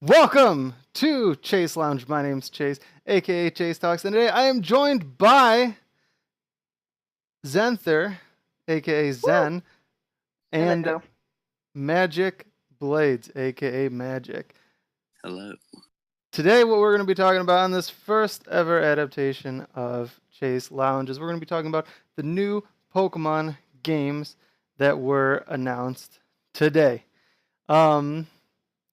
Welcome to Chase Lounge. My name's Chase, aka Chase Talks, and today I am joined by Zenthir, aka Woo! Zen, and Hello. Magic Blades, aka Magic. Hello. Today, what we're going to be talking about on this first ever adaptation of Chase Lounge is we're going to be talking about the new Pokemon games that were announced today.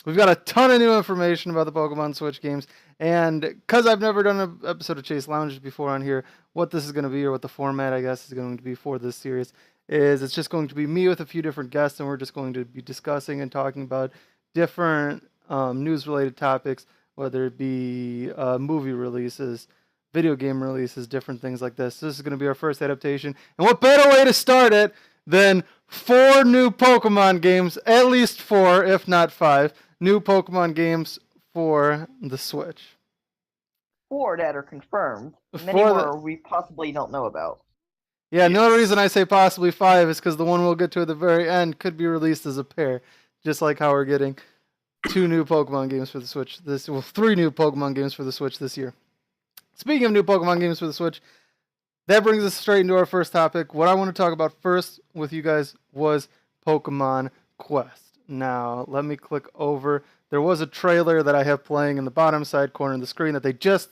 We've got a ton of new information about the Pokemon Switch games, and because I've never done an episode of Chase Lounge before on here, what this is going to be, or what the format, I guess, is going to be for this series, is it's just going to be me with a few different guests, and we're just going to be discussing and talking about different news-related topics, whether it be movie releases, video game releases, different things like this. This is going to be our first adaptation, and what better way to start it than 4 new Pokemon games, at least 4, if not 5, new Pokemon games for the Switch. 4 that are confirmed. Many For more the we possibly don't know about. Yeah, the only Yes. reason I say possibly 5 is because the one we'll get to at the very end could be released as a pair, just like how we're getting 2 new Pokemon games for the Switch 3 new Pokemon games for the Switch this year. Speaking of new Pokemon games for the Switch, that brings us straight into our first topic. What I want to talk about first with you guys was Pokemon Quest. Now, let me click over. There was a trailer that I have playing in the bottom side corner of the screen that they just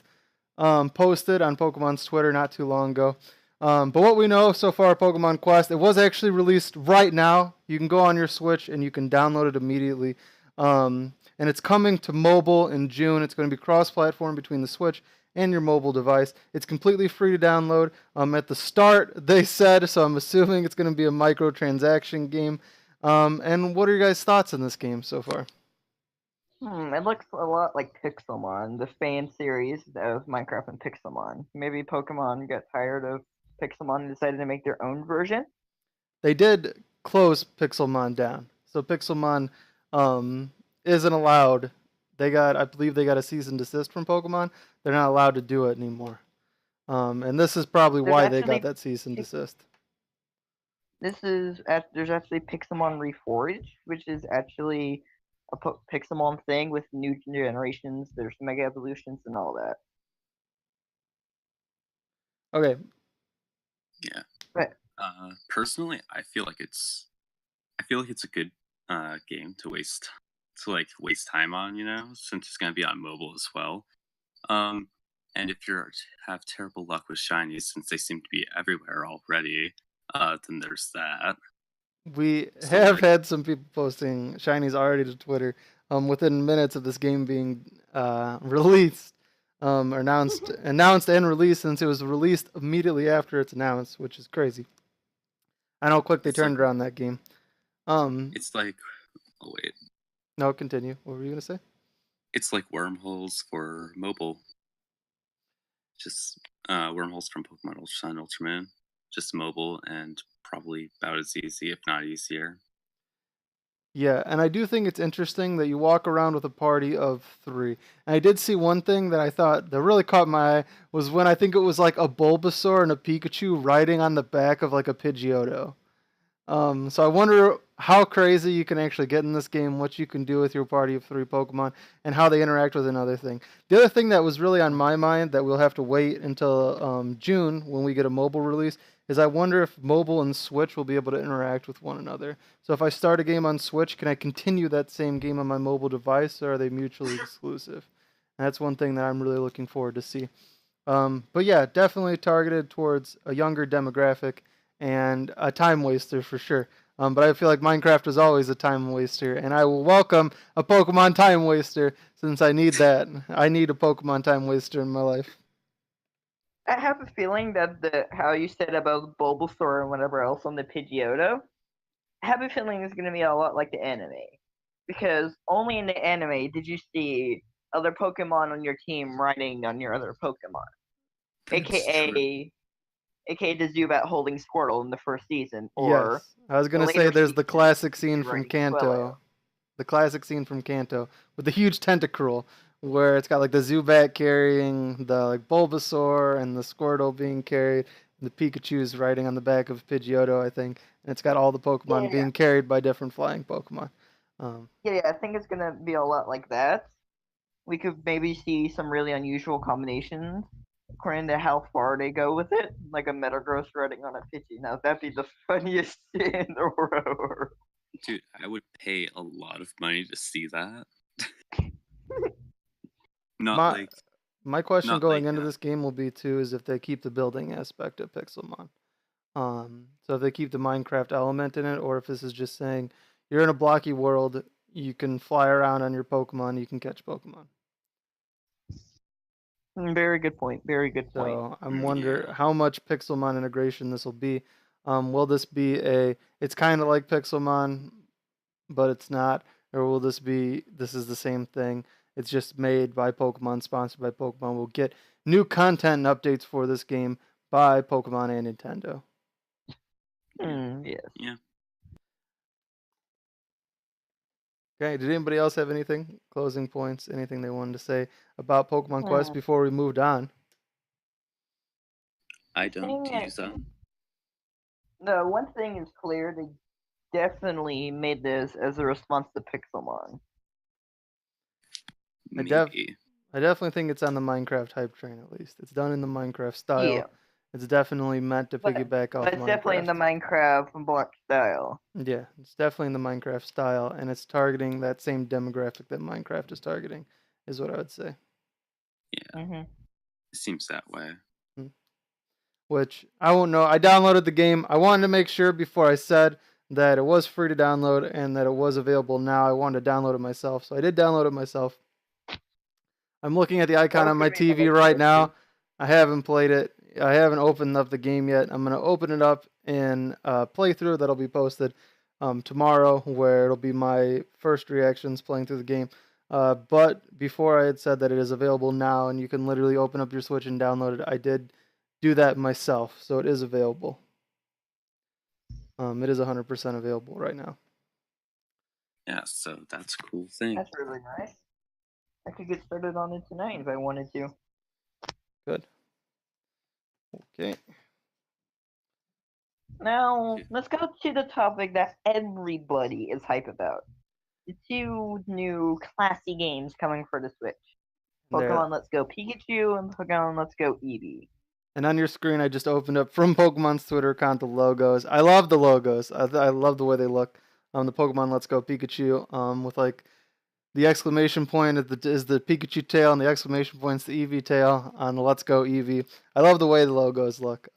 posted on Pokemon's Twitter not too long ago. But what we know so far, Pokemon Quest, it was actually released right now. You can go on your Switch and you can download it immediately. And it's coming to mobile in June. It's going to be cross-platform between the Switch and your mobile device. It's completely free to download. At the start, they said, so I'm assuming it's going to be a microtransaction game. And what are your guys' thoughts on this game so far? It looks a lot like Pixelmon, the fan series of Minecraft and Pixelmon. Maybe Pokemon got tired of Pixelmon and decided to make their own version. They did close Pixelmon down. So Pixelmon isn't allowed. I believe they got a cease and desist from Pokemon. They're not allowed to do it anymore. And this is probably There's why they got actually that cease and desist. there's actually Pixelmon Reforged, which is actually a Pixelmon thing with new generations. There's Mega Evolutions and all that. Okay. Yeah. But Personally, I feel like it's a good game to waste time on, since it's gonna be on mobile as well. And if you have terrible luck with shinies, since they seem to be everywhere already, then there's that. We So have had some people posting shinies already to Twitter within minutes of this game being released. Or announced and released, since it was released immediately after it's announced, which is crazy. I know how quick they It's turned like around that game. it's like oh wait, No, continue. What were you gonna say? it's like wormholes for mobile. Just wormholes from Pokemon Ultra Sun, Ultra Moon, just mobile and probably about as easy, if not easier. Yeah, and I do think it's interesting that you walk around with a party of 3. And I did see one thing that I thought that really caught my eye was when I think it was like a Bulbasaur and a Pikachu riding on the back of like a Pidgeotto. So I wonder how crazy you can actually get in this game, what you can do with your party of 3 Pokemon, and how they interact with another thing. The other thing that was really on my mind that we'll have to wait until June when we get a mobile release is I wonder if mobile and Switch will be able to interact with one another. So if I start a game on Switch, can I continue that same game on my mobile device, or are they mutually exclusive? And that's one thing that I'm really looking forward to see. But yeah, definitely targeted towards a younger demographic and a time waster for sure. But I feel like Minecraft is always a time waster, and I will welcome a Pokemon time waster since I need that. I need a Pokemon time waster in my life. I have a feeling that how you said about Bulbasaur and whatever else on the Pidgeotto, I have a feeling it's going to be a lot like the anime. Because only in the anime did you see other Pokemon on your team riding on your other Pokemon. That's true. AKA the Zubat holding Squirtle in the first season, or Yes, I was the gonna say later there's the season, classic scene from riding Swellow. Kanto, the classic scene from Kanto with the huge tentacruel, where it's got like the Zubat carrying the like Bulbasaur and the Squirtle being carried, and the Pikachu's riding on the back of Pidgeotto, I think, and it's got all the Pokemon Yeah, being carried by different flying Pokemon. Um, yeah, I think it's going to be a lot like that. we could maybe see some really unusual combinations according to how far they go with it, like a Metagross riding on a Pidgey. Now that'd be the funniest shit in the world. Dude, I would pay a lot of money to see that. Not My like my question not going like into this game will be too is if they keep the building aspect of Pixelmon. So if they keep the Minecraft element in it, or if this is just saying you're in a blocky world, you can fly around on your Pokemon, you can catch Pokemon. Very good point. Very good point. So I'm yeah. wonder how much Pixelmon integration this will be. Will this be it's kind of like Pixelmon, but it's not, or will this is the same thing? It's just made by Pokemon, sponsored by Pokemon. We'll get new content and updates for this game by Pokemon and Nintendo. Yes. Yeah. Okay, did anybody else have anything? Closing points? Anything they wanted to say about Pokemon Quest before we moved on? I don't use that. No, one thing is clear. They definitely made this as a response to Pixelmon. I Maybe. definitely think it's on the Minecraft hype train, at least. It's done in the Minecraft style. Yeah. It's definitely meant to piggyback off But it's Minecraft. definitely in the Minecraft block style. Yeah, it's definitely in the Minecraft style, and it's targeting that same demographic that Minecraft is targeting, is what I would say. Yeah. It seems that way. Which I won't know. I downloaded the game. I wanted to make sure before I said that it was free to download and that it was available now. I wanted to download it myself, so I did download it myself. I'm looking at the icon on my TV right now. I haven't played it. I haven't opened up the game yet. I'm going to open it up in a playthrough that'll be posted tomorrow, where it'll be my first reactions playing through the game. But before I had said that it is available now and you can literally open up your Switch and download it, I did do that myself, so it is available. It is 100% available right now. Yeah, so that's a cool thing. That's really nice. I could get started on it tonight if I wanted to. Good. Okay. Now, let's go to the topic that everybody is hype about. The two new classy games coming for the Switch. Pokemon Let's Go Pikachu and Pokemon Let's Go Eevee. And on your screen, I just opened up from Pokemon's Twitter account the logos. I love the logos. I love the way they look. The Pokemon Let's Go Pikachu, with like the exclamation point is the Pikachu tail, and the exclamation point is the Eevee tail on the Let's Go Eevee. I love the way the logos look.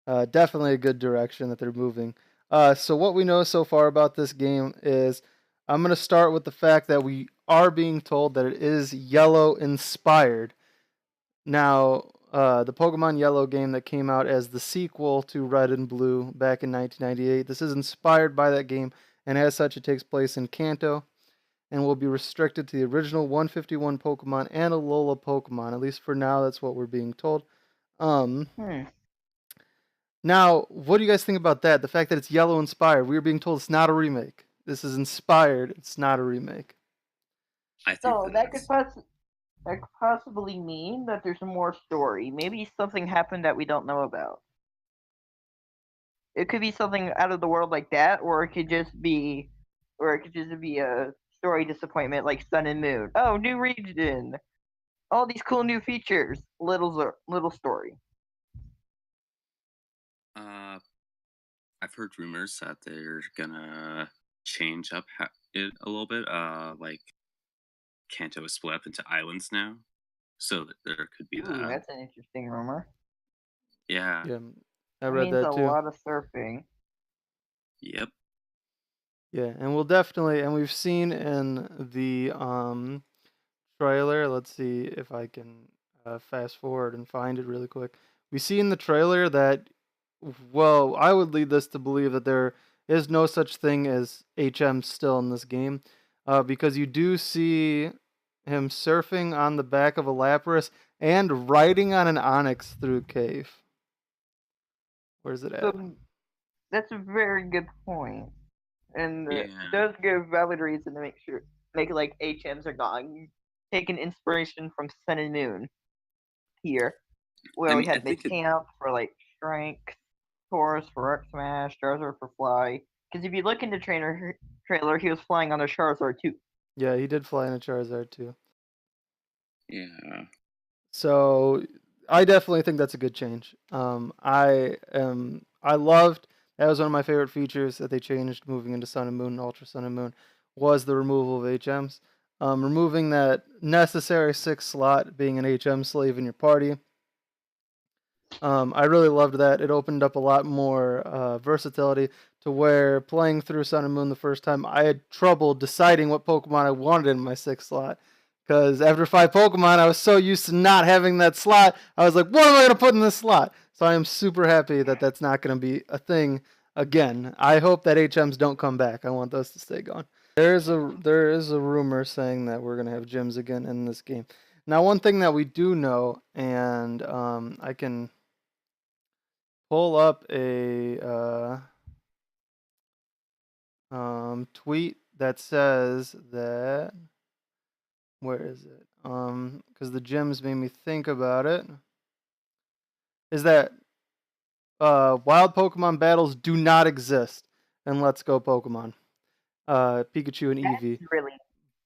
Definitely a good direction that they're moving. So what we know so far about this game is, I'm gonna start with the fact that we are being told that it is Yellow inspired. Now, the Pokemon Yellow game that came out as the sequel to Red and Blue back in 1998. This is inspired by that game, and as such, it takes place in Kanto, and will be restricted to the original 151 Pokemon and Alola Pokemon. At least for now, that's what we're being told. Now, what do you guys think about that? The fact that it's Yellow inspired. We were being told it's not a remake. This is inspired. It's not a remake. I think so that could possibly mean that there's more story. Maybe something happened that we don't know about. It could be something out of the world like that, or it could just be a story disappointment like Sun and Moon. Oh, new region. All these cool new features. Little story. I've heard rumors that they're gonna change up it a little bit. Like Kanto is split up into islands now, so that there could be that. That's an interesting rumor. Yeah. Yeah, I read that too. A lot of surfing. Yep. Yeah, and we'll definitely, and we've seen in the trailer. Let's see if I can fast forward and find it really quick. We see in the trailer that, well, I would lead this to believe that there is no such thing as HM still in this game, because you do see him surfing on the back of a Lapras and riding on an Onyx through a cave. Where's it at? So, that's a very good point. And it does give valid reason to make it like HMs are gone. Taking inspiration from Sun and Moon here, where we had the camp for like Strength, Taurus for Rock Smash, Charizard for Fly. Because if you look in the trailer, he was flying on a Charizard too. Yeah, he did fly in a Charizard too. Yeah. So I definitely think that's a good change. I loved that was one of my favorite features that they changed moving into Sun and Moon and Ultra Sun and Moon was the removal of HMs. Removing that necessary 6 slot being an HM slave in your party. I really loved that. It opened up a lot more versatility to where playing through Sun and Moon the first time, I had trouble deciding what Pokemon I wanted in my 6th slot. Because after 5 Pokemon, I was so used to not having that slot. I was like, what am I going to put in this slot? So I am super happy that that's not going to be a thing again. I hope that HMs don't come back. I want those to stay gone. There is a rumor saying that we're going to have gyms again in this game. Now, one thing that we do know, and I can pull up a tweet that says that, where is it? Because the gyms made me think about it. Is that wild Pokemon battles do not exist in Let's Go Pokemon, Pikachu and Eevee. That's really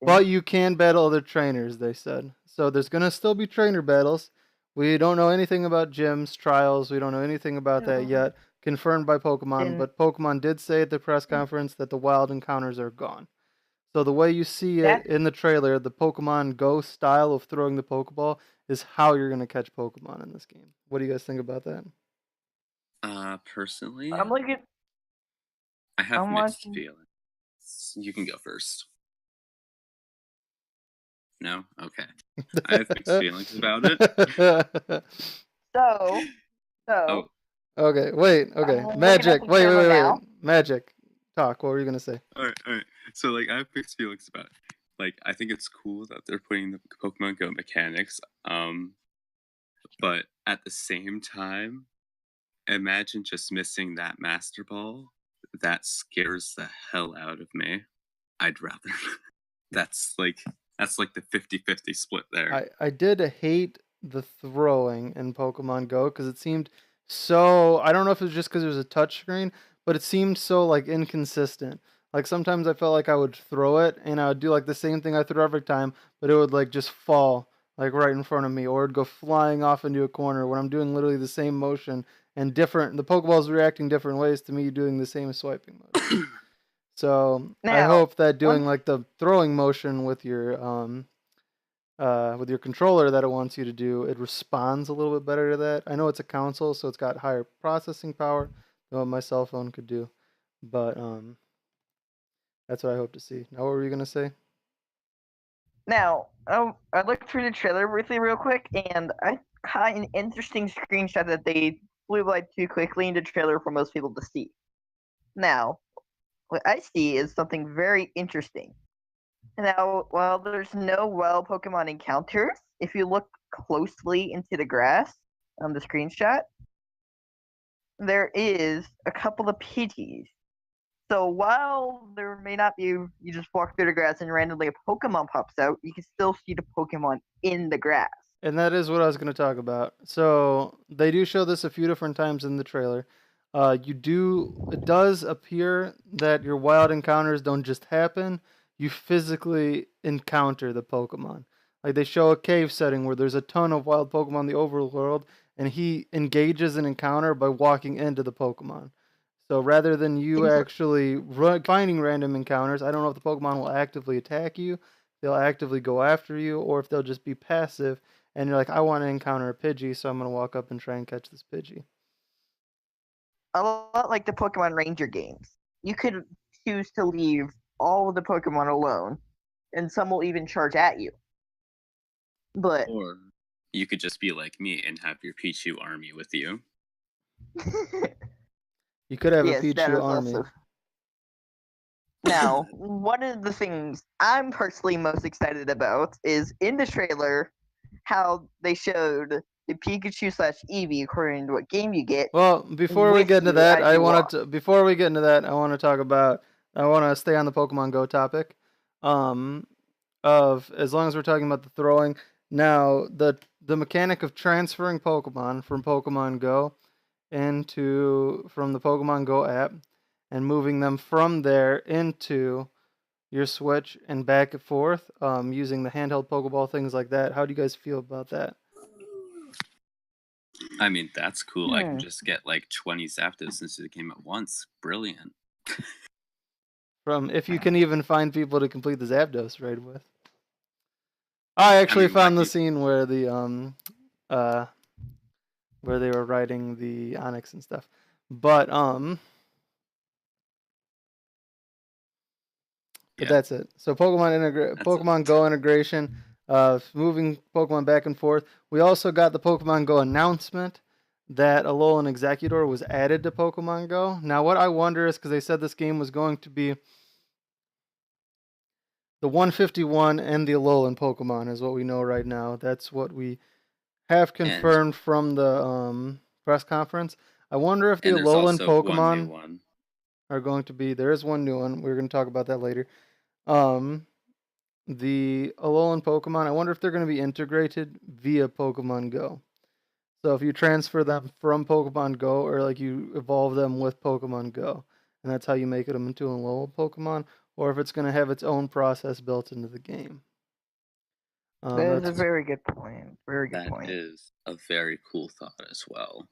But you can battle other trainers, they said. So there's gonna still be trainer battles. We don't know anything about gyms, trials. We don't know anything about that yet. Confirmed by Pokemon, but Pokemon did say at the press conference that the wild encounters are gone. So the way you see it in the trailer, the Pokemon Go style of throwing the Pokeball is how you're gonna catch Pokemon in this game. What do you guys think about that? Personally, I'm looking. I have I'm mixed watching. feelings. You can go first. No? Okay. I have mixed feelings about it. So. Oh, Okay, wait. Okay, looking at Magic. the Wait. camera now. Magic. Talk. What were you gonna say? all right. So, like, I have mixed feelings about it. Like, I think it's cool that they're putting the Pokemon Go mechanics. But at the same time, imagine just missing that Master Ball. That scares the hell out of me. I'd rather. That's like the 50-50 split there. I did hate the throwing in Pokemon Go because it seemed so. I don't know if it was just because it was a touchscreen, but it seemed so like inconsistent. Like sometimes I felt like I would throw it and I would do like the same thing I threw every time, but it would like just fall like right in front of me, or it'd go flying off into a corner when I'm doing literally the same motion and different. The Pokeball's reacting different ways to me doing the same swiping motion. So I Now, hope that doing like the throwing motion with your controller that it wants you to do, it responds a little bit better to that. I know it's a console, so it's got higher processing power than what my cell phone could do, but that's what I hope to see. Now, what were you gonna say? Now, I looked through the trailer briefly real quick, and I caught an interesting screenshot that they flew by too quickly in the trailer for most people to see. Now, what I see is something very interesting. Now, while there's no wild Pokemon encounters, if you look closely into the grass on the screenshot, there is a couple of Pidgeys. So while there may not be, you just walk through the grass and randomly a Pokemon pops out, you can still see the Pokemon in the grass. And that is what I was going to talk about. So they do show this a few different times in the trailer. It does appear that your wild encounters don't just happen. You physically encounter the Pokemon. Like they show a cave setting where there's a ton of wild Pokemon in the overworld, and he engages an encounter by walking into the Pokemon. So rather than you actually finding random encounters, I don't know if the Pokemon will actively attack you, they'll actively go after you, or if they'll just be passive, and you're like, I want to encounter a Pidgey, so I'm going to walk up and try and catch this Pidgey. A lot like the Pokemon Ranger games. You could choose to leave all of the Pokemon alone, and some will even charge at you. But Or you could just be like me and have your Pichu army with you. You could have yes, a that Pichu is army. also. Now, one of the things I'm personally most excited about is in the trailer how they showed the Pikachu / Eevee according to what game you get. Well, before we get into that, I want to talk about. I want to stay on the Pokemon Go topic. Of as long as we're talking about the throwing, now the mechanic of transferring Pokemon from Pokemon Go from the Pokemon Go app and moving them from there into your Switch and back and forth using the handheld Pokeball, things like that. How do you guys feel about that? I mean, that's cool. I can Hmm. just get like 20 Zapdos into the game at once. Brilliant. From if you can even find people to complete the Zapdos raid with. I actually mean, why found the do scene where where they were riding the Onyx and stuff. But Yeah, that's it. So that's Pokemon it. Go integration, moving Pokemon back and forth. We also got the Pokemon Go announcement that Alolan Executor was added to Pokemon Go. Now, what I wonder is because they said this game was going to be the 151 and the Alolan Pokemon is what we know right now. That's what we have And confirmed from the press conference. I wonder if the and there's Alolan also one new Pokemon one. are going to be. There is one new one. We're going to talk about that later. Um, the Alolan Pokemon. I wonder if they're going to be integrated via Pokemon Go. So if you transfer them from Pokemon Go, or like you evolve them with Pokemon Go, and that's how you make them into an Alolan Pokemon, or if it's going to have its own process built into the game. That is a That's very good point. Very good That point. is a very cool thought as well.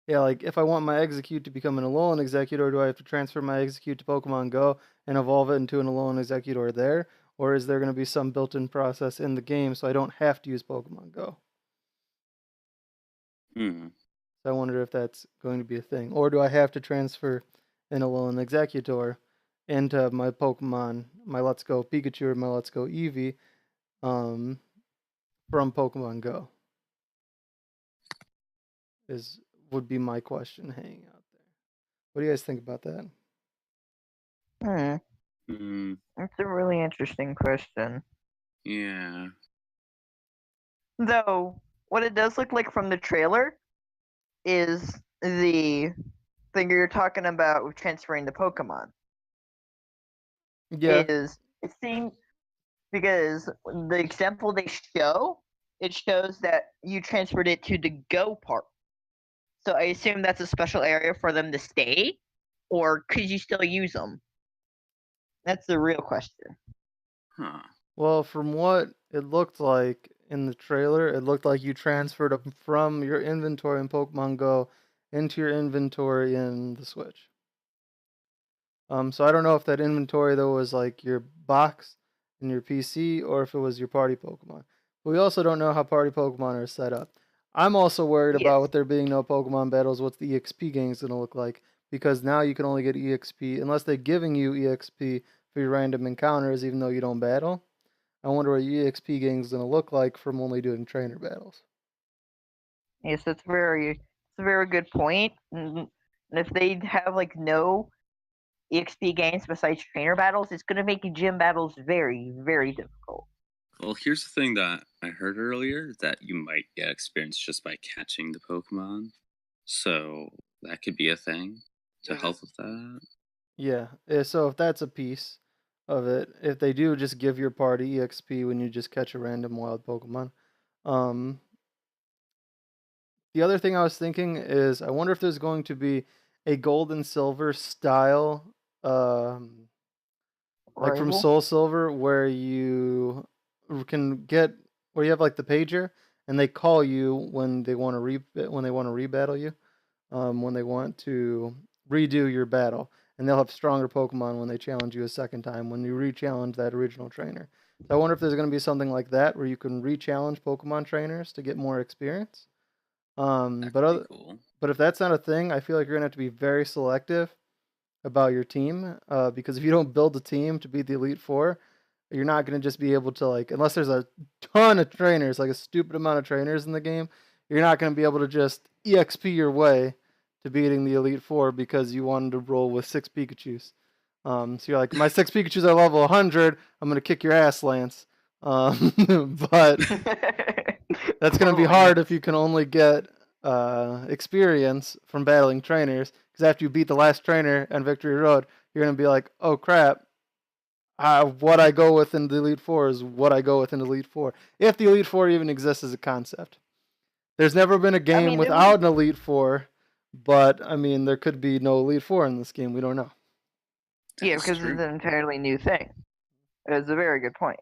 Yeah, like if I want my Execute to become an Alolan Executor, do I have to transfer my Execute to Pokemon Go and evolve it into an Alolan Executor there? Or is there going to be some built-in process in the game so I don't have to use Pokemon Go? Hmm. So I wonder if that's going to be a thing. Or do I have to transfer an Alolan Executor into my Pokemon, my Let's Go Pikachu or my Let's Go Eevee, um, from Pokemon Go? Would be my question hanging out there. What do you guys think about that? Hmm. Hmm. That's a really interesting question. Yeah. Though, what it does look like from the trailer is the thing you're talking about with transferring the Pokemon. Yeah, Is it seems because the example they show, it shows that you transferred it to the Go part. So I assume that's a special area for them to stay, or could you still use them? That's the real question. Huh. well, from what it looked like in the trailer, it looked like you transferred them from your inventory in Pokemon Go into your inventory in the Switch. So I don't know if that inventory though was like your box in your PC or if it was your party Pokemon. But we also don't know how party Pokemon are set up. I'm also worried about Yes. with there being no Pokemon battles, what's the EXP game's gonna look like. Because now you can only get EXP unless they're giving you EXP for your random encounters, even though you don't battle. I wonder what your EXP game's gonna look like from only doing trainer battles. Yes, it's a very good point. And if they have like no EXP games besides trainer battles, it's gonna make gym battles very, very difficult. Well, here's the thing that I heard earlier that you might get experience just by catching the Pokemon. So that could be a thing to help with that. Yeah. So if that's a piece of it, if they do just give your party EXP when you just catch a random wild Pokemon. Um, the other thing I was thinking is I wonder if there's going to be a gold and silver style, um, like from Rival? Soul Silver, where you can get where you have like the pager and they call you when they want to rebattle you, when they want to redo your battle, and they'll have stronger Pokemon when they challenge you a second time when you re-challenge that original trainer. So I wonder if there's going to be something like that where you can re-challenge Pokemon trainers to get more experience. Um, That but could be other, cool. but if that's not a thing, I feel like you're gonna have to be very selective about your team. Because if you don't build a team to beat the Elite Four, you're not gonna just be able to like, unless there's a ton of trainers, like a stupid amount of trainers in the game, you're not gonna be able to just EXP your way to beating the Elite Four because you wanted to roll with 6 Pikachu's. So you're like, my 6 Pikachu's are level 100. I'm gonna kick your ass, Lance. But that's going to be Poor hard if Lance. you can only get experience from battling trainers. Because after you beat the last trainer on Victory Road, you're going to be like, oh crap, what I go with in the Elite Four is what I go with in the Elite Four. If the Elite Four even exists as a concept. There's never been a I game mean, there was without an Elite Four, but I mean, there could be no Elite Four in this game. We don't know. Yeah, That's because true. it's an entirely new thing. It's a very good point.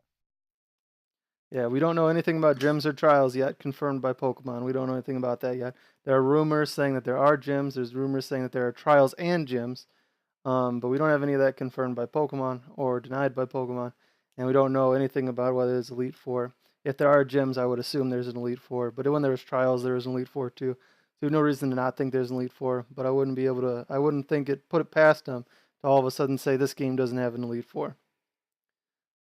Yeah, we don't know anything about gyms or trials yet, confirmed by Pokemon. We don't know anything about that yet. There are rumors saying that there are gyms. There's rumors saying that there are trials and gyms. But we don't have any of that confirmed by Pokemon or denied by Pokemon. And we don't know anything about whether it's Elite Four. If there are gyms, I would assume there's an Elite Four. But when there's trials, there is an Elite Four too. So no reason to not think there's an Elite Four. But I wouldn't be able to. I wouldn't think it put it past them to all of a sudden say this game doesn't have an Elite Four.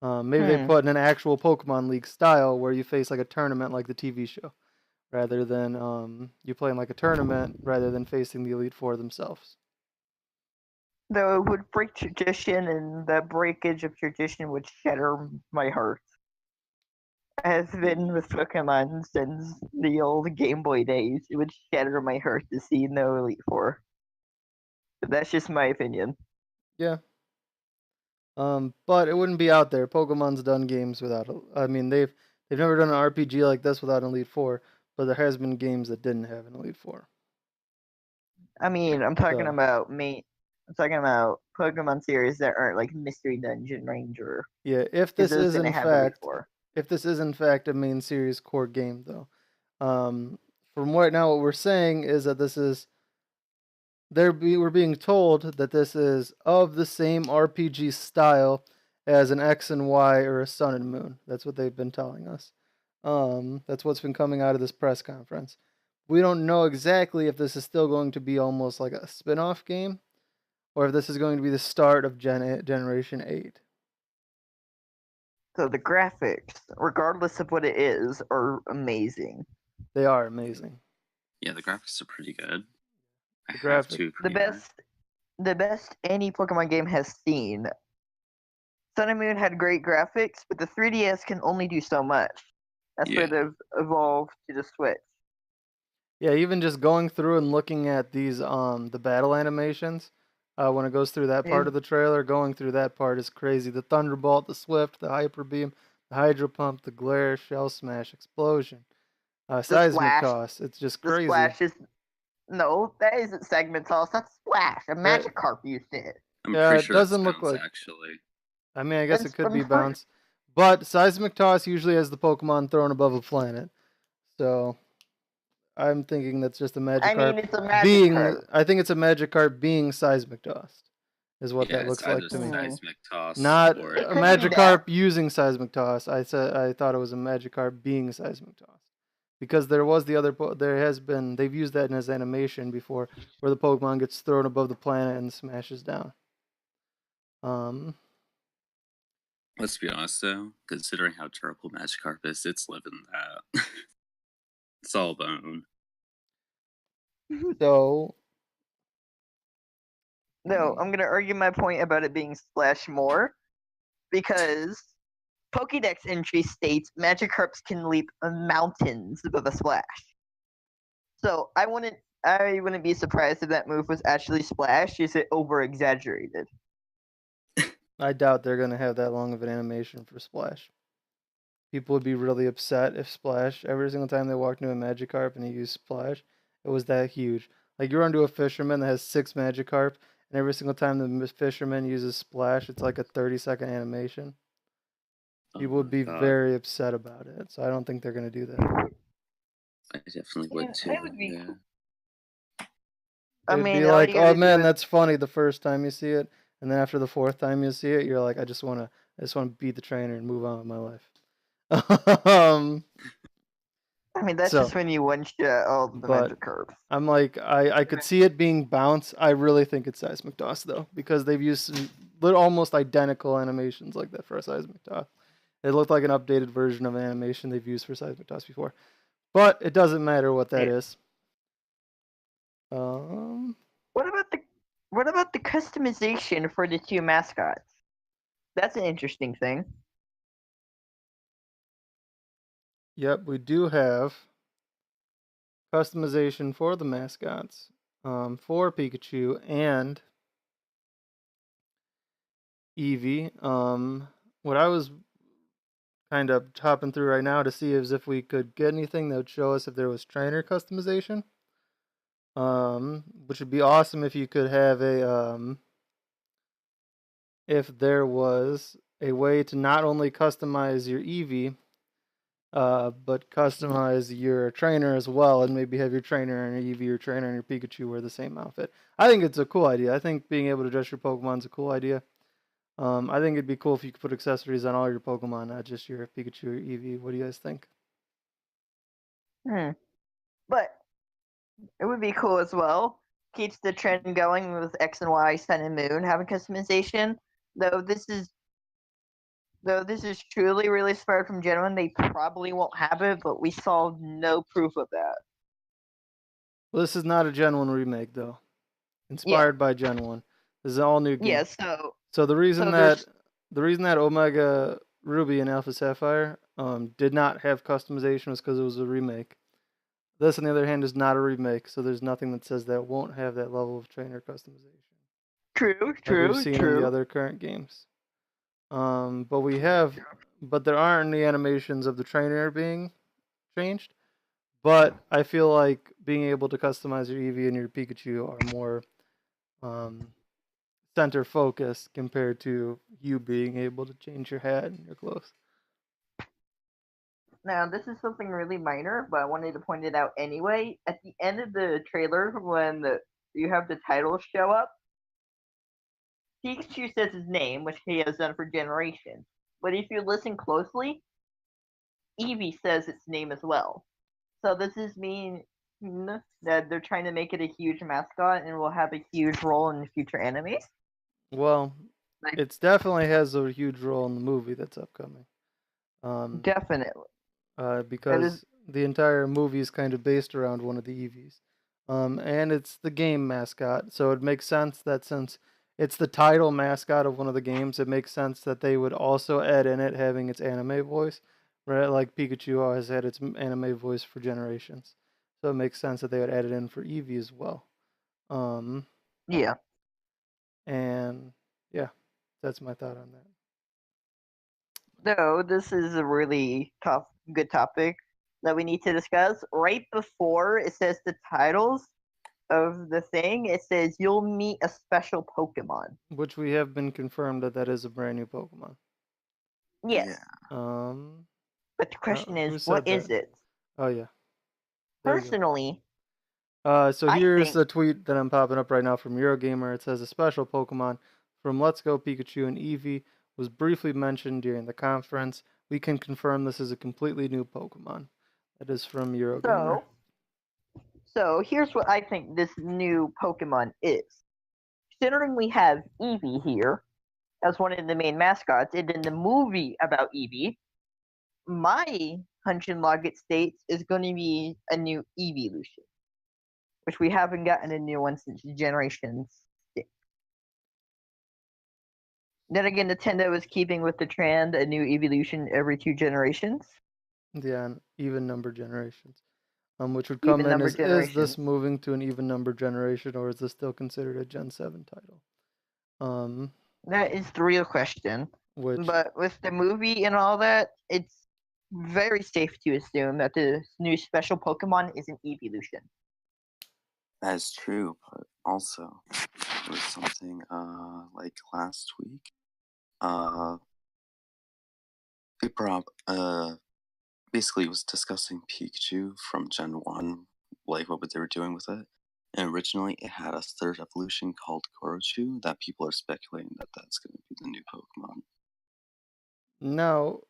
Maybe they put in an actual Pokemon League style where you face like a tournament like the TV show, rather than you playing like a tournament rather than facing the Elite Four themselves. Though it would break tradition, and the breakage of tradition would shatter my heart. Has been with Pokemon since the old Game Boy days. It would shatter my heart to see no Elite Four. But that's just my opinion. Yeah. But it wouldn't be out there. Pokemon's done games without. I mean, they've never done an RPG like this without an Elite Four. But there has been games that didn't have an Elite Four. I mean, I'm talking So about me. I'm talking about Pokemon series that aren't like Mystery Dungeon Ranger. yeah, if Because this those is didn't in have Elite fact, Four. if this is in fact a main series core game, though, from right now what we're saying is that this is. We're being told that this is of the same RPG style as an X and Y or a Sun and Moon. That's what they've been telling us. That's what's been coming out of this press conference. We don't know exactly if this is still going to be almost like a spin-off game, or if this is going to be the start of Generation 8. So the graphics, regardless of what it is, are amazing. They are amazing. Yeah, the graphics are pretty good. I The have graphic, to The agree. the best any Pokemon game has seen. Sun and Moon had great graphics, but the 3DS can only do so much. That's why Yeah. they've evolved to the Switch. yeah, even just going through and looking at these the battle animations, when it goes through that part of the trailer, going through that part is crazy. The Thunderbolt, the Swift, the Hyper Beam, the Hydro Pump, the Glare, Shell Smash, Explosion, The Seismic Splash. Toss. It's just The crazy. Splash is no, that isn't Segment Toss. That's Splash. A That- Magikarp used it. I'm Yeah, pretty it sure that's doesn't look bounce like. actually. I mean, I guess it could be I'm sorry. Bounce, but Seismic Toss usually has the Pokemon thrown above a planet, so I'm thinking that's just a I Magikarp mean, it's a being. Magikarp. I think it's a Magikarp being Seismic Tossed, is what Yeah, that it's looks like either to me. seismic toss Not or It a could be Magikarp that. using Seismic Toss. I thought it was a Magikarp being Seismic Toss. Because there was the other, they've used that in his animation before, where the Pokemon gets thrown above the planet and smashes down. let's be honest though, considering how terrible Magikarp is, it's living that. It's all bone. So, No, I'm gonna argue my point about it being Splash more because Pokédex entry states Magikarps can leap mountains with a splash. So I wouldn't be surprised if that move was actually Splash. Is it over exaggerated? I doubt they're going to have that long of an animation for Splash. People would be really upset if Splash, every single time they walked into a Magikarp and he used Splash, it was that huge. Like, you run into a fisherman that has 6 Magikarp, and every single time the fisherman uses Splash, it's like a 30-second animation. People would be God. very upset about it, so I don't think they're going to do that. I definitely would too. That would be Yeah. cool. I It'd mean, be all like, you gotta oh man, do is that's funny the first time you see it, and then after the 4th time you see it, you're like, I just want to beat the trainer and move on with my life. I mean, that's So, just when you one-shot all the but Magikarps. I'm like, I could see it being bounce. I really think it's Seismic Toss though, because they've used almost identical animations like that for a Seismic Toss. It looked like an updated version of an animation they've used for Seismic Toss before, but it doesn't matter what that Yeah. is. What about the customization for the 2 mascots? That's an interesting thing. Yep, we do have customization for the mascots, for Pikachu and Eevee. What I was kind of hopping through right now to see is if we could get anything that would show us if there was trainer customization. Which would be awesome if you could have a if there was a way to not only customize your Eevee, but customize your trainer as well, and maybe have your trainer and your Eevee, your trainer and your Pikachu wear the same outfit. I think it's a cool idea. I think being able to dress your Pokemon's a cool idea. I think it'd be cool if you could put accessories on all your Pokemon, not just your Pikachu or Eevee. What do you guys think? But it would be cool as well. Keeps the trend going with X and Y, Sun and Moon having customization. Though this is truly really inspired from Gen 1, they probably won't have it, but we saw no proof of that. Well, this is not a Gen 1 remake, though. Inspired by Gen 1. This is an all new game. Yeah, so the reason that Omega Ruby and Alpha Sapphire did not have customization was because it was a remake. This, on the other hand, is not a remake, so there's nothing that says that it won't have that level of trainer customization. True. We've seen in the other current games. But there aren't any animations of the trainer being changed. But I feel like being able to customize your Eevee and your Pikachu are more center focused compared to you being able to change your hat and your clothes. Now, this is something really minor, but I wanted to point it out anyway. At the end of the trailer, when you have the titles show up, Pikachu says his name, which he has done for generations. But if you listen closely, Eevee says its name as well. So this is mean that they're trying to make it a huge mascot and will have a huge role in future animes. Well, it definitely has a huge role in the movie that's upcoming. Definitely. Because the entire movie is kind of based around one of the Eevees. And it's the game mascot, so it makes sense that since it's the title mascot of one of the games, it makes sense that they would also add in it having its anime voice, right? Like Pikachu has had its anime voice for generations. So it makes sense that they would add it in for Eevee as well. Yeah. And yeah, that's my thought on that. No, this is a really good topic that we need to discuss. Right before it says the titles of the thing, it says you'll meet a special Pokemon. Which we have been confirmed that is a brand new Pokemon. Yes. Yeah. But the question is, what is it? Oh yeah. Personally. So here's the tweet that I'm popping up right now from Eurogamer. It says a special Pokemon from Let's Go Pikachu and Eevee was briefly mentioned during the conference. We can confirm this is a completely new Pokemon. That is from Eurogamer. So here's what I think this new Pokemon is. Considering we have Eevee here as one of the main mascots, and in the movie about Eevee, my hunch and logit states is going to be a new evolution, which we haven't gotten a new one since Generation 6. Then again, Nintendo is keeping with the trend a new evolution every 2 generations. Yeah, even number generations. Which would come in is this moving to an even number generation, or is this still considered a Gen 7 title? That is the real question. But with the movie and all that, it's very safe to assume that the new special Pokemon is an evolution. That is true, but also there was something like last week. Basically was discussing Pikachu from Gen 1, like what they were doing with it. And originally it had a third evolution called Gorochu that people are speculating that that's going to be the new Pokemon. Now,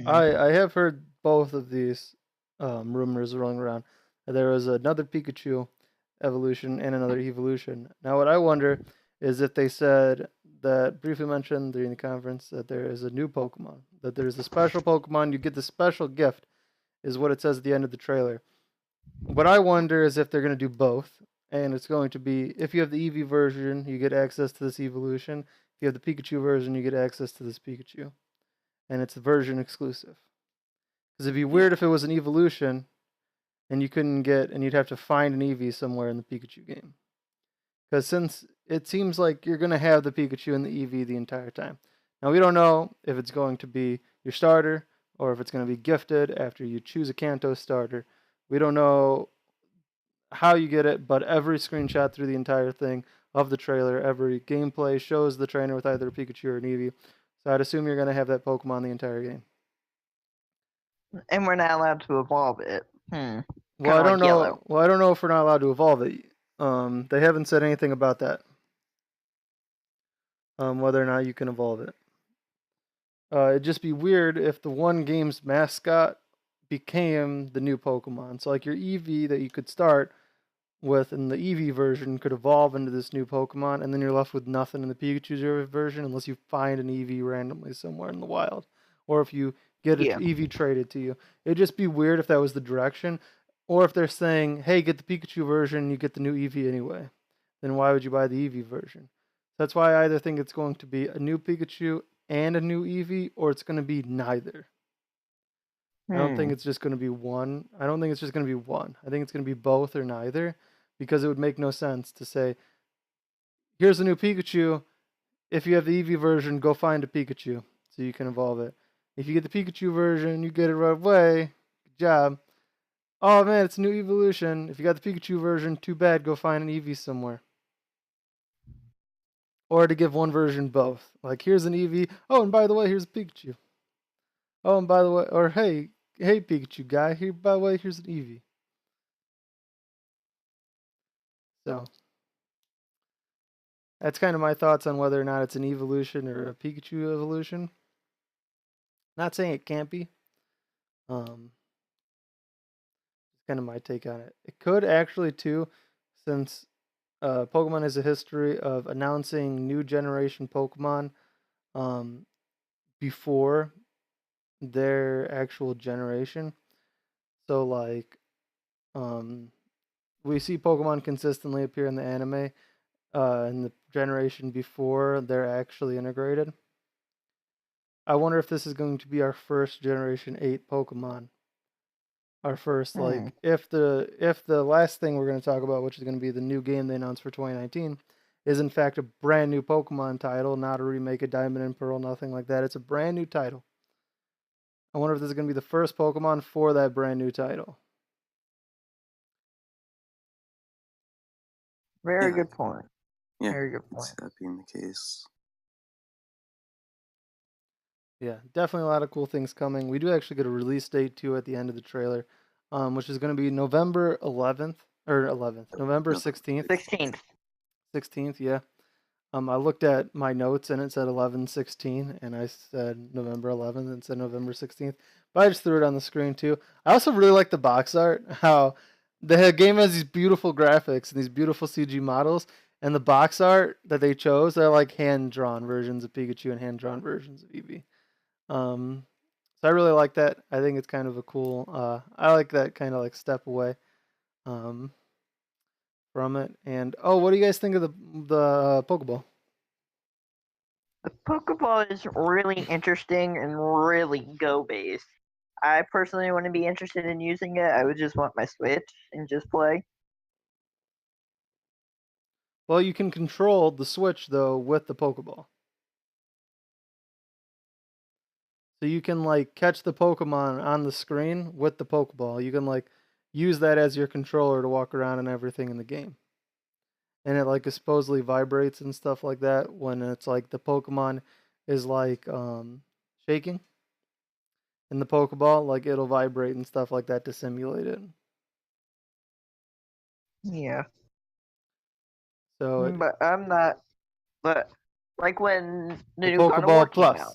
I have heard both of these rumors rolling around. There was another Pikachu evolution and another evolution. Now, what I wonder is if they said that, briefly mentioned during the conference, that there is a new Pokemon, that there's a special Pokemon, you get the special gift, is what it says at the end of the trailer. What I wonder is if they're going to do both, and it's going to be, if you have the Eevee version, you get access to this evolution. If you have the Pikachu version, you get access to this Pikachu. And it's version exclusive. Because it'd be weird if it was an evolution, and you couldn't get, and you'd have to find an Eevee somewhere in the Pikachu game. Because since it seems like you're going to have the Pikachu and the Eevee the entire time. Now, we don't know if it's going to be your starter, or if it's going to be gifted after you choose a Kanto starter. We don't know how you get it, but every screenshot through the entire thing of the trailer. Every gameplay shows the trainer with either a Pikachu or an Eevee. So I'd assume you're going to have that Pokemon the entire game. And we're not allowed to evolve it. Kind Well, I of don't like know. yellow. Well, I don't know if we're not allowed to evolve it. They haven't said anything about that. Whether or not you can evolve it. It'd just be weird if the one game's mascot became the new Pokemon. So like your Eevee that you could start with in the Eevee version could evolve into this new Pokemon, and then you're left with nothing in the Pikachu version unless you find an Eevee randomly somewhere in the wild, or if you get an Yeah. Eevee traded to you. It'd just be weird if that was the direction, or if they're saying, "Hey, get the Pikachu version, you get the new Eevee anyway." Then why would you buy the Eevee version? That's why I either think it's going to be a new Pikachu and a new Eevee, or it's going to be neither. I don't think it's just going to be one. I don't think it's just going to be one. I think it's going to be both or neither, because it would make no sense to say, here's a new Pikachu. If you have the Eevee version, go find a Pikachu so you can evolve it. If you get the Pikachu version, you get it right away. Good job. Oh man, it's a new evolution. If you got the Pikachu version, too bad. Go find an Eevee somewhere. Or to give one version both. Like, here's an Eevee. Oh, and by the way, here's a Pikachu. Oh, and by the way, or hey Pikachu guy. Here, by the way, here's an Eevee. So that's kind of my thoughts on whether or not it's an evolution or a Pikachu evolution. Not saying it can't be. It's kind of my take on it. It could actually too, since Pokemon has a history of announcing new generation Pokemon before their actual generation. So like, we see Pokemon consistently appear in the anime in the generation before they're actually integrated. I wonder if this is going to be our first Generation 8 Pokemon. Our first, like, if the last thing we're going to talk about, which is going to be the new game they announced for 2019, is in fact a brand new Pokemon title, not a remake of Diamond and Pearl, nothing like that. It's a brand new title. I wonder if this is going to be the first Pokemon for that brand new title. Very good point. Yeah, Very good I point. see that being the case. Yeah, definitely a lot of cool things coming. We do actually get a release date too at the end of the trailer, which is going to be November 11th or 11th, November 16th. 16th. 16th, yeah. I looked at my notes and it said 11/16, and I said November 11th and it said November 16th. But I just threw it on the screen too. I also really like the box art. How the game has these beautiful graphics and these beautiful CG models, and the box art that they chose, they're like hand drawn versions of Pikachu and hand drawn versions of Eevee. So I really like that. I think it's kind of a cool. I like that kind of like step away from it. And what do you guys think of the Pokeball? The Pokeball is really interesting and really Go based. I personally wouldn't be interested in using it. I would just want my Switch and just play. Well, you can control the Switch though with the Pokeball. So you can like catch the Pokemon on the screen with the Pokeball. You can like use that as your controller to walk around and everything in the game. And it like supposedly vibrates and stuff like that when it's like the Pokemon is like shaking in the Pokeball, like it'll vibrate and stuff like that to simulate it. Yeah. So But I'm not. But like when the new God of Pokeball War came Plus out,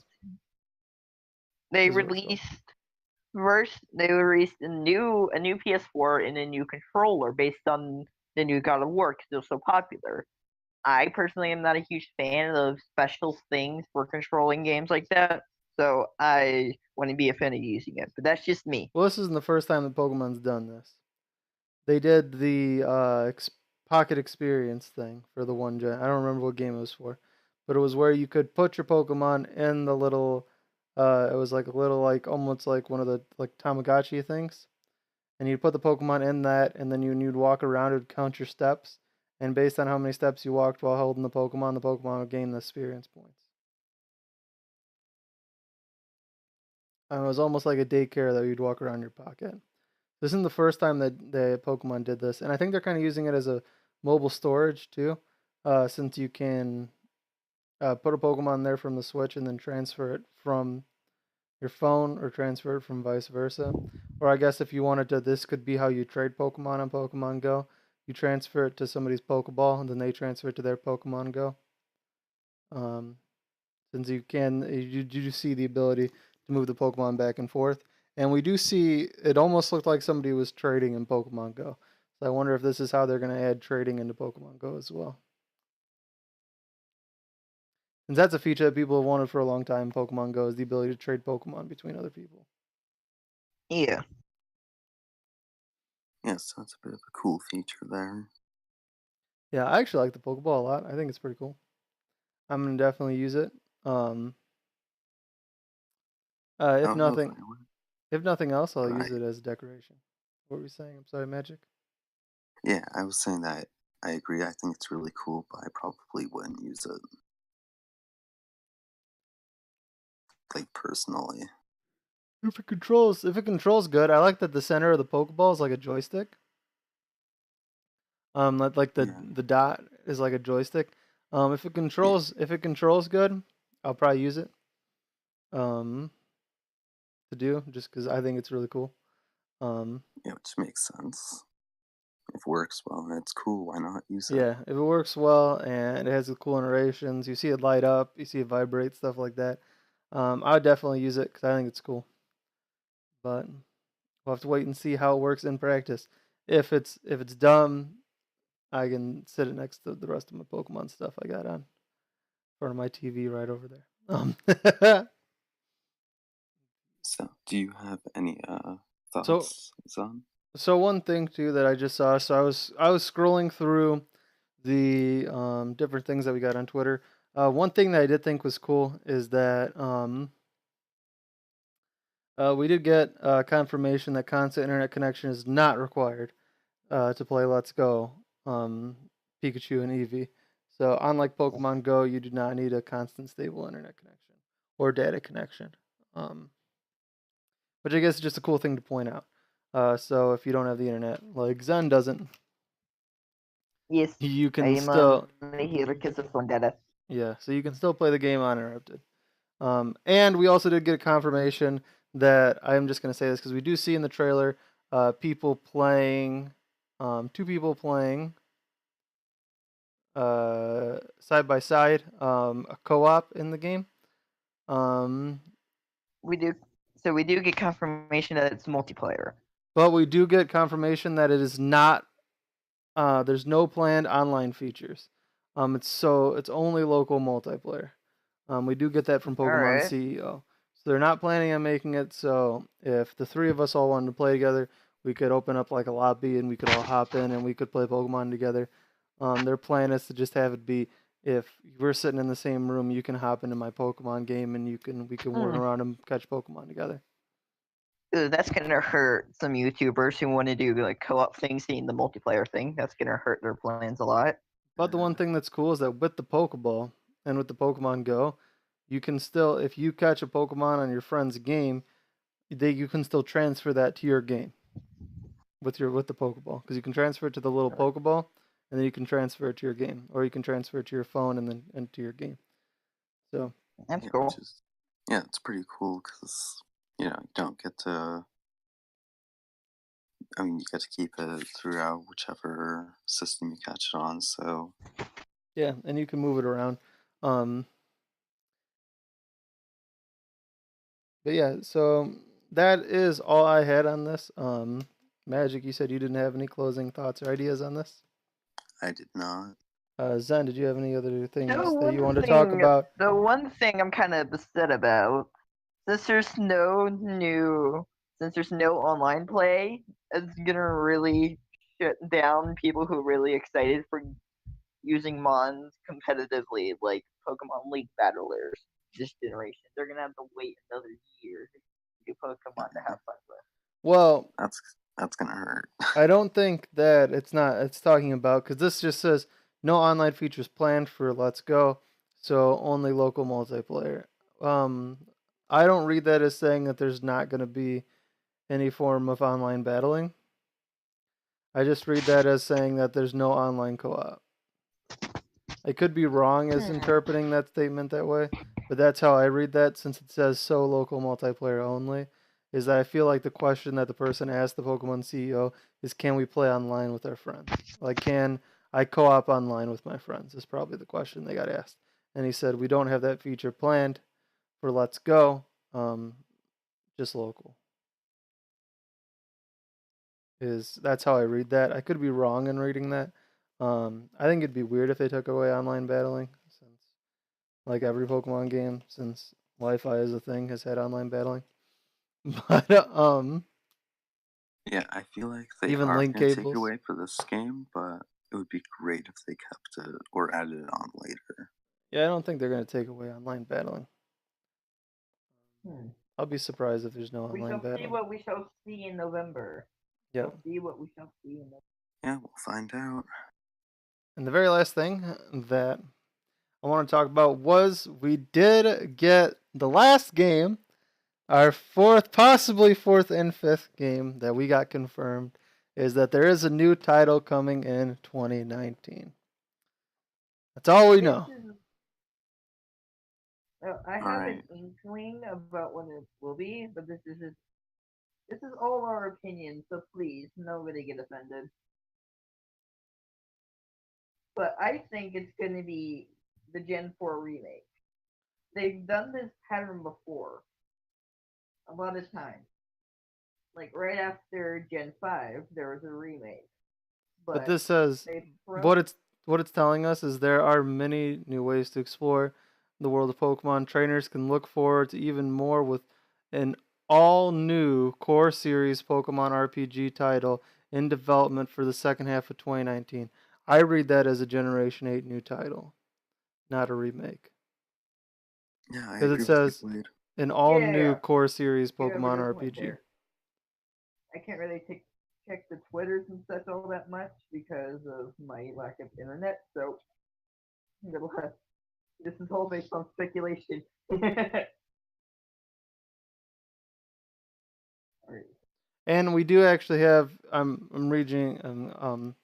they is what it's called. released first. They released a new PS4 and a new controller based on the new God of War because it was so popular. I personally am not a huge fan of special things for controlling games like that, so I wouldn't be a fan of using it. But that's just me. Well, this isn't the first time that Pokemon's done this. They did the Pocket Experience thing for the one gen. I don't remember what game it was for, but it was where you could put your Pokemon in the little. It was like a little, like almost like one of the like Tamagotchi things, and you'd put the Pokemon in that, and then you'd walk around. It would count your steps, and based on how many steps you walked while holding the Pokemon would gain the experience points. It was almost like a daycare that you'd walk around your pocket. This isn't the first time that the Pokemon did this, and I think they're kind of using it as a mobile storage too. since you can put a Pokemon there from the Switch and then transfer it from your phone or transfer it from vice versa. Or I guess if you wanted to, this could be how you trade Pokemon on Pokemon Go. You transfer it to somebody's Pokeball and then they transfer it to their Pokemon Go. Since you do see the ability to move the Pokemon back and forth. And we do see, it almost looked like somebody was trading in Pokemon Go. So I wonder if this is how they're going to add trading into Pokemon Go as well. And that's a feature that people have wanted for a long time in Pokemon Go, is the ability to trade Pokemon between other people. Yeah. Yes, that's a bit of a cool feature there. Yeah, I actually like the Pokeball a lot. I think it's pretty cool. I'm going to definitely use it. If nothing else, I'll use it as decoration. What were we saying? I'm sorry, Magic? Yeah, I was saying that I agree. I think it's really cool, but I probably wouldn't use it. Like, personally. If it controls good, I like that the center of the Pokeball is like a joystick. Like the dot is like a joystick. If it controls good, I'll probably use it. To do, just because I think it's really cool. Yeah, which makes sense. If it works well and it's cool, why not use it? Yeah, if it works well and it has the cool iterations, you see it light up, you see it vibrate, stuff like that. I would definitely use it because I think it's cool. But we'll have to wait and see how it works in practice. If it's dumb, I can sit it next to the rest of my Pokemon stuff I got on in front of my TV right over there. So, do you have any thoughts, Zan? So one thing too that I just saw. So I was scrolling through the different things that we got on Twitter. One thing that I did think was cool is that we did get confirmation that constant internet connection is not required to play Let's Go Pikachu and Eevee. So unlike Pokemon Go, you do not need a constant stable internet connection or data connection. Which I guess is just a cool thing to point out. So if you don't have the internet, like Zen doesn't, Yes. you can I'm still only here because of phone data. Yeah, so you can still play the game uninterrupted. And we also did get a confirmation that I'm just going to say this because we do see in the trailer people playing, two people playing side by side, a co-op in the game. We do get confirmation that it's multiplayer. But we do get confirmation that it is not. There's no planned online features. It's only local multiplayer. We do get that from Pokemon Alright. CEO. So they're not planning on making it. So if the three of us all wanted to play together, we could open up like a lobby and we could all hop in and we could play Pokemon together. Their plan is to just have it be, if we're sitting in the same room, you can hop into my Pokemon game and we can run around and catch Pokemon together. Ooh, that's gonna hurt some YouTubers who want to do like co-op things in the multiplayer thing. That's gonna hurt their plans a lot. But the one thing that's cool is that with the Pokeball and with the Pokemon Go, you can still, if you catch a Pokemon on your friend's game, you can still transfer that to your game with the Pokeball, because you can transfer it to the little Pokeball, and then you can transfer it to your game, or you can transfer it to your phone and then into your game. So that's cool. It's pretty cool because you don't get to. I mean, you get to keep it throughout whichever system you catch it on. So yeah, and you can move it around. But yeah, so that is all I had on this. Magic, you said you didn't have any closing thoughts or ideas on this? I did not. Zen, did you have any other things The that you one wanted to talk thing- about? The one thing I'm kind of upset about, since there's no online play, it's gonna really shut down people who are really excited for using Mons competitively, like Pokemon League battlers this generation. They're gonna have to wait another year to do Pokemon to have fun with. Well, that's gonna hurt. I don't think that it's talking about, because this just says no online features planned for Let's Go, so only local multiplayer. I don't read that as saying that there's not going to be any form of online battling. I just read that as saying that there's no online co-op. I could be wrong as interpreting that statement that way, but that's how I read that since it says so local multiplayer only. Is that I feel like the question that the person asked the Pokemon CEO is, can we play online with our friends? Like, can I co-op online with my friends? Is probably the question they got asked. And he said, we don't have that feature planned for Let's Go, just local. That's how I read that. I could be wrong in reading that. I think it'd be weird if they took away online battling, since like every Pokemon game, since Wi-Fi is a thing, has had online battling. But Yeah, I feel like they even are link going to take cables. it away for this game, but it would be great if they kept it or added it on later. Yeah, I don't think they're gonna take away online battling. Hmm. I'll be surprised if there's no We online shall see battling. what we shall see in November. Yeah. We'll see what we shall see in November. Yeah, we'll find out. And the very last thing that I want to talk about was we did get the last game, our possibly fourth and fifth game that we got confirmed, is that there is a new title coming in 2019. That's all we know. I have an inkling about what it will be, but this is all our opinion, so please, nobody get offended. But I think it's going to be the Gen 4 remake. They've done this pattern before, a lot of times. Like right after Gen 5, there was a remake. But this says what it's telling us is there are many new ways to explore the world of Pokemon. Trainers can look forward to even more with an all new core series Pokemon RPG title in development for the second half of 2019. I read that as a Generation 8 new title, not a remake. Yeah, I Because agree it says with you, Blade. an all new core series Pokemon RPG. There. I can't really check the Twitters and such all that much because of my lack of internet, so this is all based on speculation. And we do actually have I'm reading from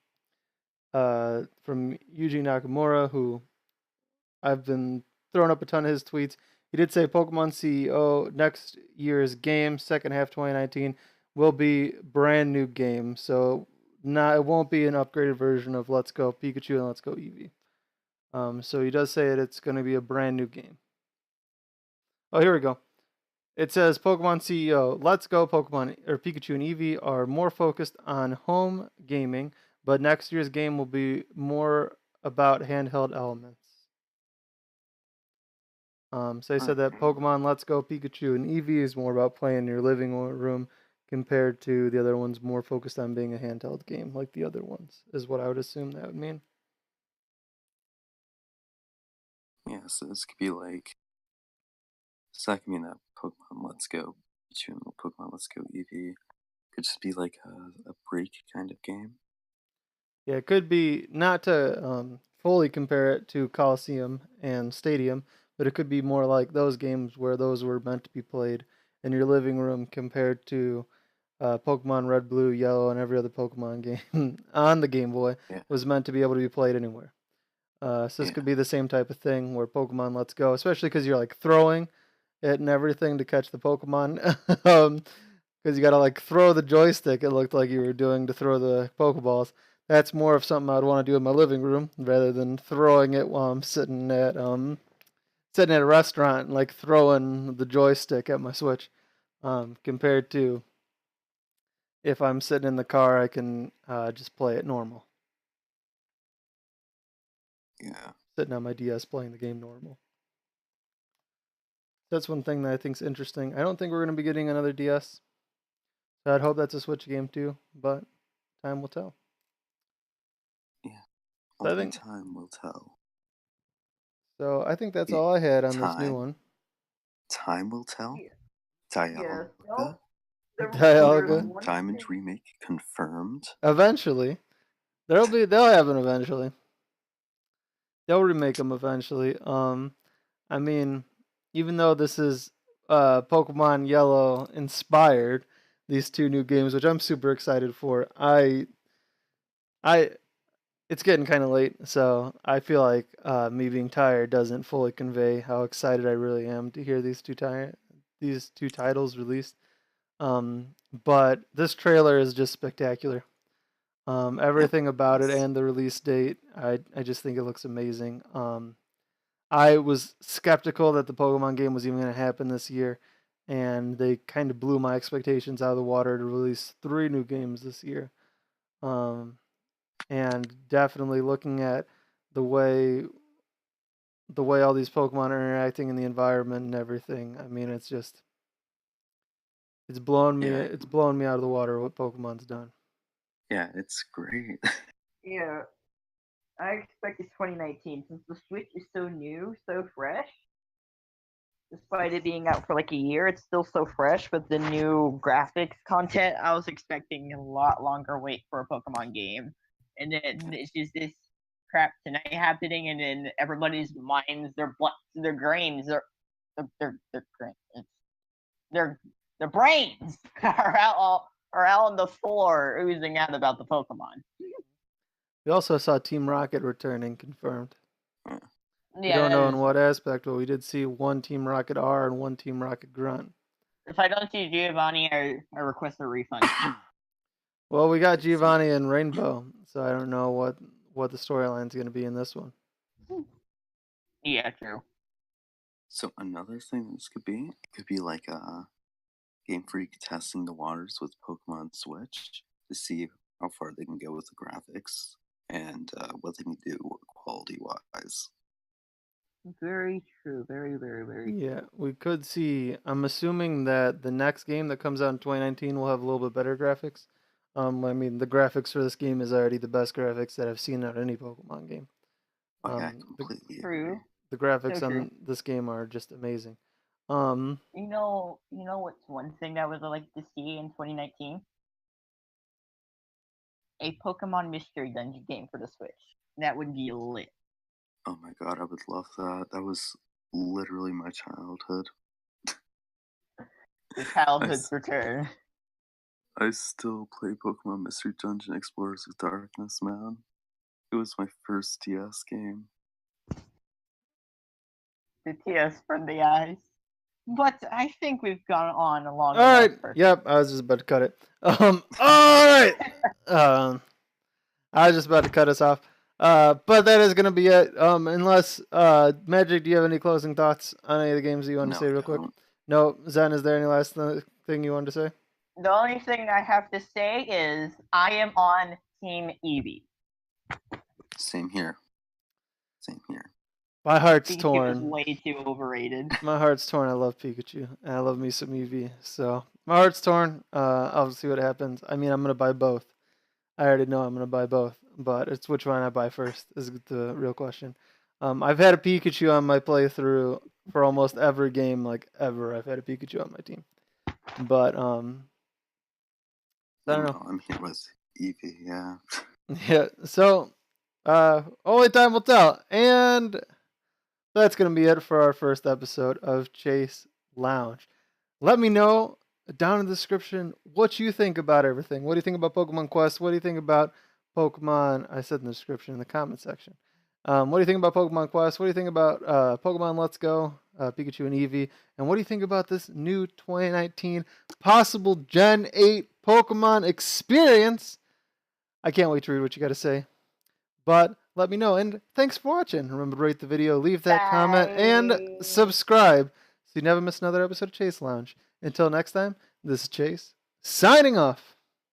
Yuji Nakamura, who I've been throwing up a ton of his tweets. He did say Pokemon CEO next year's game, second half 2019, will be brand new game. So it won't be an upgraded version of Let's Go Pikachu and Let's Go Eevee. So he does say that it's going to be a brand new game. Oh, here we go. It says Pokemon CEO, Let's Go Pokemon or Pikachu and Eevee are more focused on home gaming, but next year's game will be more about handheld elements. So they said that Pokemon Let's Go Pikachu and Eevee is more about playing in your living room compared to the other ones more focused on being a handheld game like the other ones, is what I would assume that would mean. Yeah, so this could be like, so that could mean that Pokemon Let's Go Pikachu and Pokemon Let's Go Eevee could just be like a break kind of game. Yeah, it could be, not to fully compare it to Coliseum and Stadium, but it could be more like those games where those were meant to be played in your living room compared to Pokemon Red, Blue, Yellow, and every other Pokemon game on the Game Boy was meant to be able to be played anywhere. So this could be the same type of thing where Pokemon Let's Go, especially because you're like throwing it and everything to catch the Pokemon. Because you got to like throw the joystick, it looked like you were doing to throw the Pokeballs. That's more of something I'd want to do in my living room rather than throwing it while I'm sitting at a restaurant and like throwing the joystick at my Switch. Compared to if I'm sitting in the car, I can just play it normal. Yeah. Sitting on my DS playing the game normal. That's one thing that I think's interesting. I don't think we're going to be getting another DS. So I'd hope that's a Switch game too, but time will tell. Yeah. So Only time will tell. So I think that's all I had on this new one. Time will tell? Dialga? Dialga? Diamond remake confirmed? Eventually. They'll have an eventually. They'll remake them eventually. I mean, even though this is Pokemon Yellow inspired, these two new games, which I'm super excited for, I It's getting kind of late, so I feel like me being tired doesn't fully convey how excited I really am to hear these two titles released. But this trailer is just spectacular. Everything about it and the release date, I just think it looks amazing. I was skeptical that the Pokemon game was even going to happen this year, and they kind of blew my expectations out of the water to release 3 new games this year. And definitely looking at the way all these Pokemon are interacting in the environment and everything. I mean, it's blowing me Yeah. it's blowing me out of the water what Pokemon's done. Yeah, it's great. Yeah, I expect it's 2019 since the Switch is so new, so fresh. Despite it being out for like a year, it's still so fresh with the new graphics content. I was expecting a lot longer wait for a Pokemon game, and then it's just this crap tonight happening, and then everybody's minds, their brains, their brains are out on the floor oozing out about the Pokemon. We also saw Team Rocket returning, confirmed. We Yeah, don't know in what aspect, but we did see one Team Rocket R and one Team Rocket Grunt. if I don't see Giovanni, I request a refund. Well, we got Giovanni and Rainbow, so I don't know what the storyline's going to be in this one. Yeah, true. So another thing this could be like a Game Freak testing the waters with Pokemon Switch to see how far they can go with the graphics and what they can do quality wise. Very true. Very, very, very. Yeah, we could see. I'm assuming that the next game that comes out in 2019 will have a little bit better graphics. I mean, the graphics for this game is already the best graphics that I've seen out of any Pokemon game. Oh, yeah, I completely agree. The graphics So true. on this game are just amazing. You know what's one thing that I would like to see in 2019? A Pokemon Mystery Dungeon game for the Switch. That would be lit. Oh my god, I would love that. That was literally my childhood. The childhood's return. I still play Pokemon Mystery Dungeon Explorers of Darkness, man. It was my first DS game. The tears from the eyes. But I think we've gone on a long All right. enough. Yep, I was just about to cut it. All right. I was just about to cut us off. But that is going to be it. Unless, Magic, do you have any closing thoughts on any of the games that you want to say real quick? No. Zen, is there any last thing you wanted to say? The only thing I have to say is I am on Team Eevee. Same here. My heart's Pikachu torn. is way too overrated. My heart's torn. I love Pikachu. And I love me some Eevee. So, my heart's torn. I'll see what happens. I mean, I'm going to buy both. I already know I'm going to buy both. But it's which one I buy first is the real question. I've had a Pikachu on my playthrough for almost every game, like ever. I've had a Pikachu on my team. But, I don't know. I'm here with Eevee, yeah. Yeah, so, only time will tell. And that's going to be it for our first episode of Chase Lounge. Let me know down in the description what you think about everything. What do you think about Pokemon Quest? What do you think about Pokemon? I said in the description in the comment section. What do you think about Pokemon Quest? What do you think about Pokemon Let's Go, Pikachu and Eevee? And what do you think about this new 2019 possible Gen 8 Pokemon experience? I can't wait to read what you got to say. But let me know. And thanks for watching. Remember to rate the video, leave that comment, and subscribe so you never miss another episode of Chase Lounge. Until next time, this is Chase, signing off.